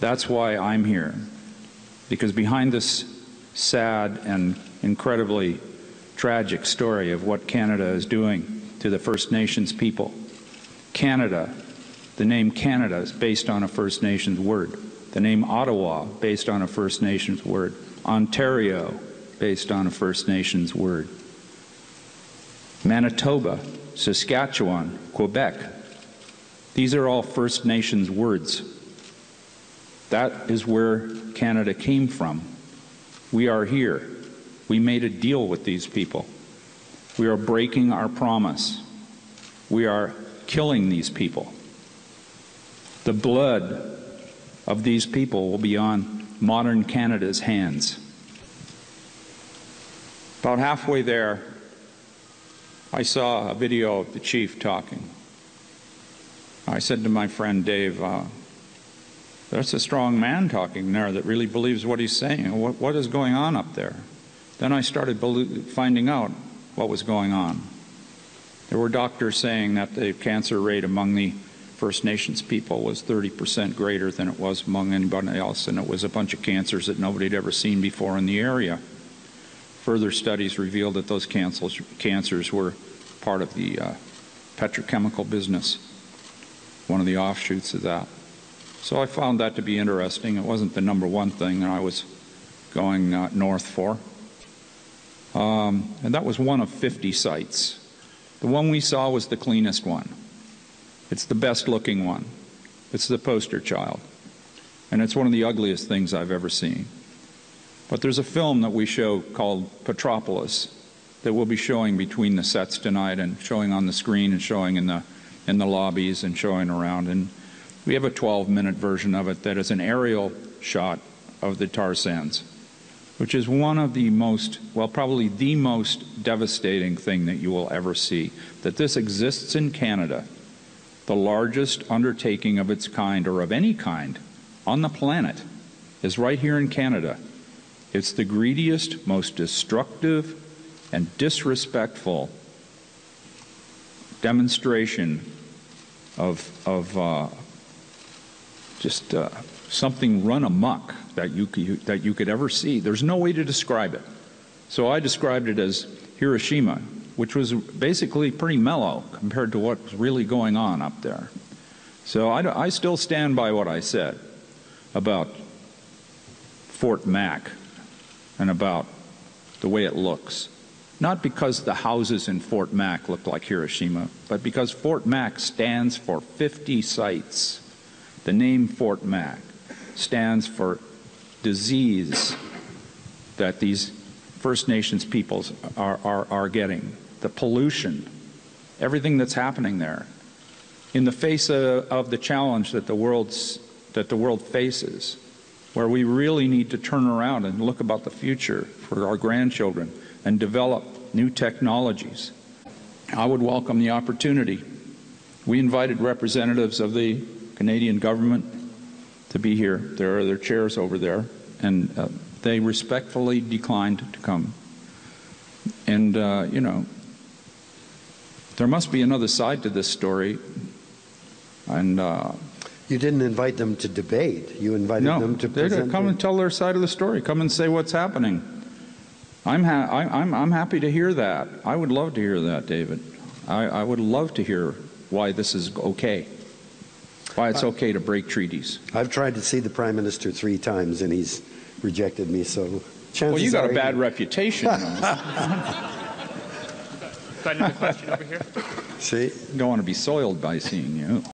That's why I'm here. Because behind this sad and incredibly tragic story of what Canada is doing to the First Nations people, Canada, the name Canada is based on a First Nations word. The name Ottawa, based on a First Nations word. Ontario, based on a First Nations word. Manitoba, Saskatchewan, Quebec. These are all First Nations words. That is where Canada came from. We are here. We made a deal with these people. We are breaking our promise. We are killing these people. The blood of these people will be on modern Canada's hands. About halfway there, I saw a video of the chief talking. I said to my friend Dave, that's a strong man talking there that really believes what he's saying. What is going on up there? Then I started finding out what was going on. There were doctors saying that the cancer rate among the First Nations people was 30% greater than it was among anybody else, and it was a bunch of cancers that nobody had ever seen before in the area. Further studies revealed that those cancers were part of the petrochemical business, one of the offshoots of that. So I found that to be interesting. It wasn't the number one thing that I was going north for. And that was one of 50 sites. The one we saw was the cleanest one. It's the best looking one. It's the poster child. And it's one of the ugliest things I've ever seen. But there's a film that we show called Petropolis that we'll be showing between the sets tonight and showing on the screen and showing in the lobbies and showing around. And we have a 12-minute version of it that is an aerial shot of the tar sands, which is one of the most, well, probably the most devastating thing that you will ever see. That this exists in Canada, the largest undertaking of its kind, or of any kind, on the planet, is right here in Canada. It's the greediest, most destructive, and disrespectful demonstration of something run amok that you could ever see. There's no way to describe it. So I described it as Hiroshima, which was basically pretty mellow compared to what was really going on up there. So I still stand by what I said about Fort Mac and about the way it looks. Not because the houses in Fort Mac look like Hiroshima, but because Fort Mac stands for 50 sites. The name Fort Mac stands for disease that these First Nations peoples are getting. The pollution, everything that's happening there. In the face of the challenge that the world faces, where we really need to turn around and look about the future for our grandchildren and develop new technologies. I would welcome the opportunity. We invited representatives of the Canadian government to be here. There are their chairs over there, and they respectfully declined to come. And, you know, there must be another side to this story. And you didn't invite them to debate. You invited them to present. Come and tell their side of the story. Come and say what's happening. I'm happy to hear that. I would love to hear that, David. I would love to hear why this is okay. Why it's okay to break treaties. I've tried to see the Prime Minister 3 times, and he's rejected me, so chances well, you got a bad reputation. Got another question over here? See? You don't want to be soiled by seeing you.